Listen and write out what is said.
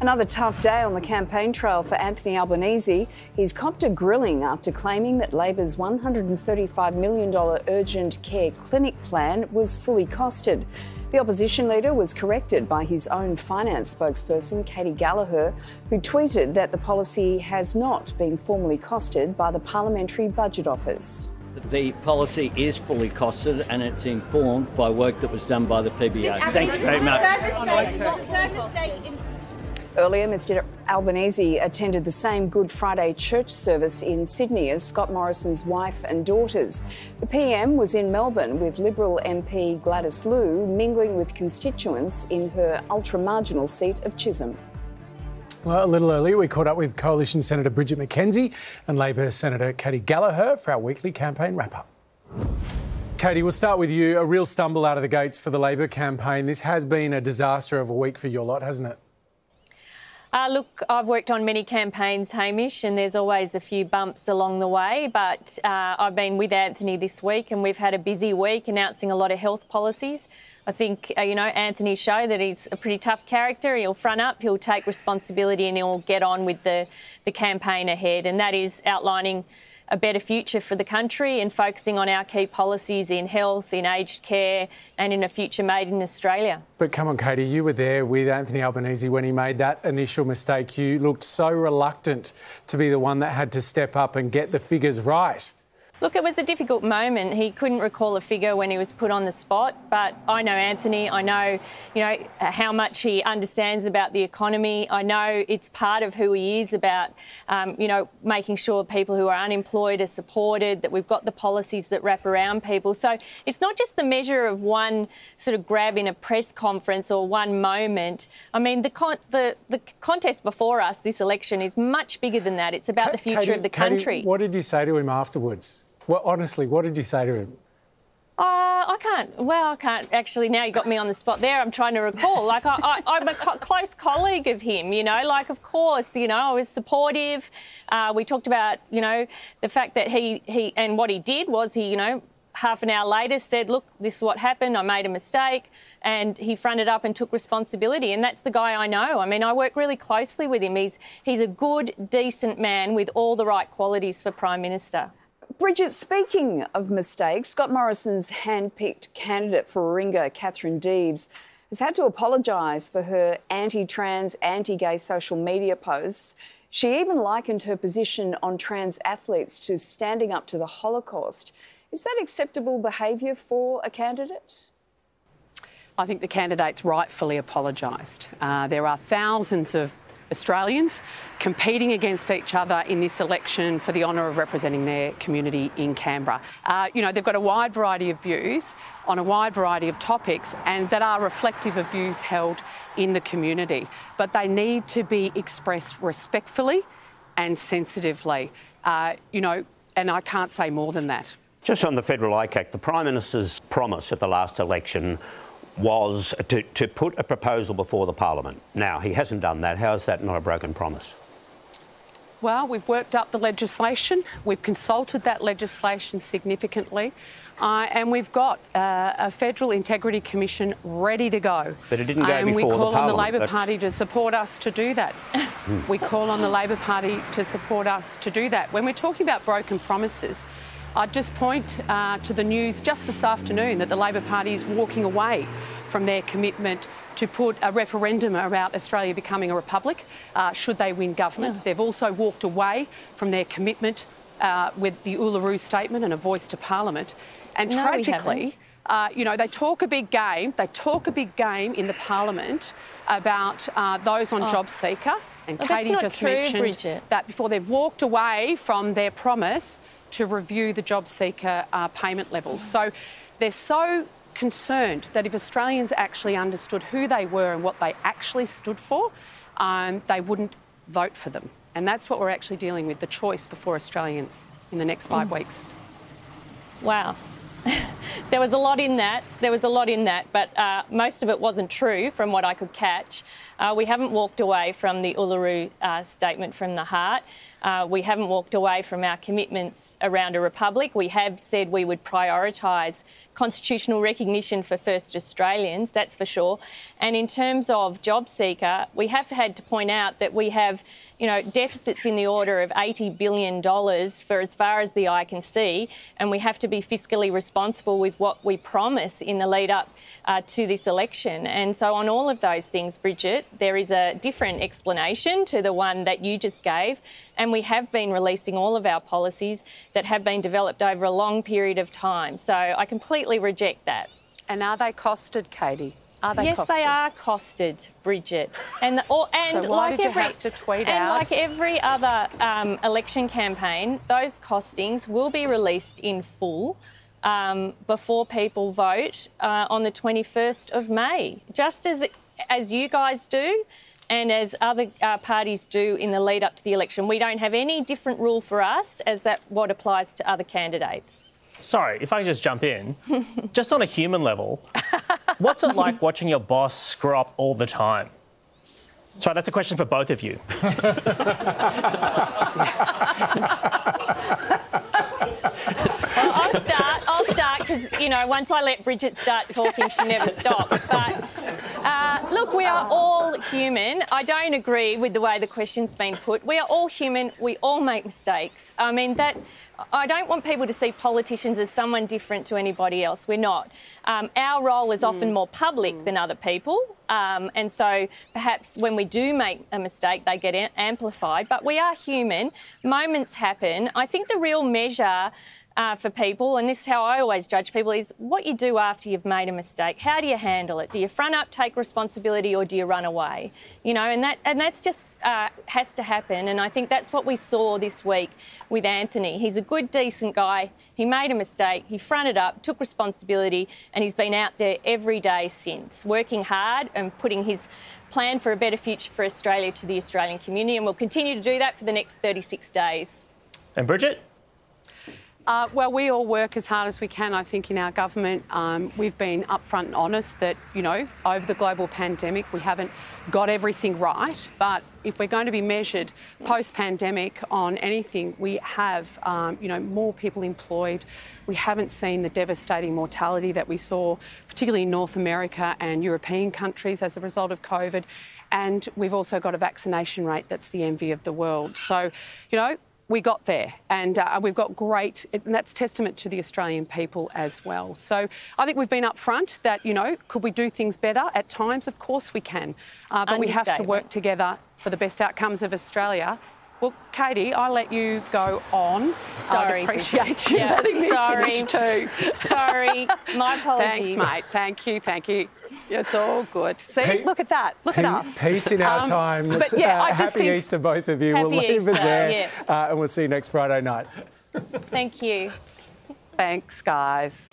Another tough day on the campaign trail for Anthony Albanese. He's copped a grilling after claiming that Labor's $135 million urgent care clinic plan was fully costed. The opposition leader was corrected by his own finance spokesperson, Gallagher, who tweeted that the policy has not been formally costed by the Parliamentary Budget Office. The policy is fully costed and it's informed by work that was done by the PBO. Thanks very much. Earlier, Mr Albanese attended the same Good Friday church service in Sydney as Scott Morrison's wife and daughters. The PM was in Melbourne with Liberal MP Gladys Liu mingling with constituents in her ultra-marginal seat of Chisholm. Well, a little earlier, we caught up with Coalition Senator Bridget McKenzie and Labor Senator Gallagher for our weekly campaign wrap-up. Katie, we'll start with you. A real stumble out of the gates for the Labor campaign. This has been a disaster of a week for your lot, hasn't it? Look, I've worked on many campaigns, Hamish, and there's always a few bumps along the way, but I've been with Anthony this week and we've had a busy week announcing a lot of health policies. I think, Anthony showed that he's a pretty tough character. He'll front up, he'll take responsibility and he'll get on with the campaign ahead, and that is outlining a better future for the country and focusing on our key policies in health, in aged care and in a future made in Australia. But come on, Katie, you were there with Anthony Albanese when he made that initial mistake. You looked so reluctant to be the one that had to step up and get the figures right. Look, it was a difficult moment. He couldn't recall a figure when he was put on the spot, but I know Anthony. I know, how much he understands about the economy. I know it's part of who he is about, making sure people who are unemployed are supported, that we've got the policies that wrap around people. So it's not just the measure of one sort of grab in a press conference or one moment. I mean, the contest before us, this election, is much bigger than that. It's about the future of the country. What did you say to him afterwards? Well, honestly, what did you say to him? I can't actually. Now you got me on the spot there. I'm trying to recall. I'm a close colleague of him, of course, I was supportive. We talked about, the fact that he and what he did was he, half an hour later said, look, this is what happened. I made a mistake. And he fronted up and took responsibility. And that's the guy I know. I mean, I work really closely with him. He's a good, decent man with all the right qualities for Prime Minister. Bridget, speaking of mistakes, Scott Morrison's hand-picked candidate for Warringah, Catherine Deeves, has had to apologise for her anti-trans, anti-gay social media posts. She even likened her position on trans athletes to standing up to the Holocaust. Is that acceptable behaviour for a candidate? I think the candidate's rightfully apologised. There are thousands of Australians competing against each other in this election for the honour of representing their community in Canberra. They've got a wide variety of views on a wide variety of topics and that are reflective of views held in the community. But they need to be expressed respectfully and sensitively, and I can't say more than that. Just on the Federal ICAC, the Prime Minister's promise at the last election was to put a proposal before the Parliament. Now, he hasn't done that. How is that not a broken promise? Well, we've worked up the legislation. We've consulted that legislation significantly. And we've got a Federal Integrity Commission ready to go. But it didn't go before the Parliament. And we call on the Labor Party to support us to do that. We call on the Labor Party to support us to do that. When we're talking about broken promises, I'd just point to the news just this afternoon that the Labor Party is walking away from their commitment to put a referendum about Australia becoming a republic should they win government. They've also walked away from their commitment with the Uluru Statement and a voice to Parliament. And tragically, they talk a big game. They talk a big game in the Parliament about those on job seeker. And Katie just mentioned Bridget. that before they've walked away from their promise to review the job seeker payment levels. So they're so concerned that if Australians actually understood who they were and what they actually stood for, they wouldn't vote for them. And that's what we're actually dealing with, the choice before Australians in the next 5 weeks. Wow. There was a lot in that. But most of it wasn't true from what I could catch. We haven't walked away from the Uluru Statement from the Heart. We haven't walked away from our commitments around a republic. We have said we would prioritise constitutional recognition for First Australians, that's for sure. And in terms of job seeker, we have had to point out that we have, deficits in the order of $80 billion for as far as the eye can see, and we have to be fiscally responsible with what we promise in the lead up to this election. And so on all of those things, Bridget, there is a different explanation to the one that you just gave, and we have been releasing all of our policies that have been developed over a long period of time. So I completely reject that. And are they costed, Katie? Yes, they are costed, Bridget. And so why did you have to tweet out? And like every other election campaign, those costings will be released in full before people vote on the 21st of May, just as you guys do and as other parties do in the lead up to the election. We don't have any different rule for us as that what applies to other candidates. Sorry, if I can just jump in. Just on a human level, what's it like watching your boss screw up all the time? Sorry, that's a question for both of you. I'll start because, once I let Bridget start talking, she never stops. But look, we are all human. I don't agree with the way the question's been put. We are all human. We all make mistakes. I don't want people to see politicians as someone different to anybody else. We're not. Our role is often more public than other people. And so perhaps when we do make a mistake, they get amplified. But we are human. Moments happen. I think the real measure for people, and this is how I always judge people, is what you do after you've made a mistake. How do you handle it? Do you front up, take responsibility, or do you run away? And that's just has to happen. And I think that's what we saw this week with Anthony. He's a good, decent guy. He made a mistake. He fronted up, took responsibility, and he's been out there every day since, working hard and putting his plan for a better future for Australia to the Australian community. And we'll continue to do that for the next 36 days. And Bridget? Well, we all work as hard as we can, I think, in our government. We've been upfront and honest that, over the global pandemic, we haven't got everything right. But if we're going to be measured post-pandemic on anything, we have, more people employed. We haven't seen the devastating mortality that we saw, particularly in North America and European countries as a result of COVID. And we've also got a vaccination rate that's the envy of the world. So, we got there, and we've got great, and that's testament to the Australian people as well. So I think we've been upfront that, could we do things better? At times, of course we can, but we have to work together for the best outcomes of Australia. Well, Katie, I'll let you go on. Sorry. I'd appreciate you letting me finish too. Sorry, my apologies. Thanks, mate. Thank you. It's all good. See, look at that. Look at us. Peace in our times. But yeah, happy Easter, both of you. We'll leave it there, and we'll see you next Friday night. Thank you. Thanks, guys.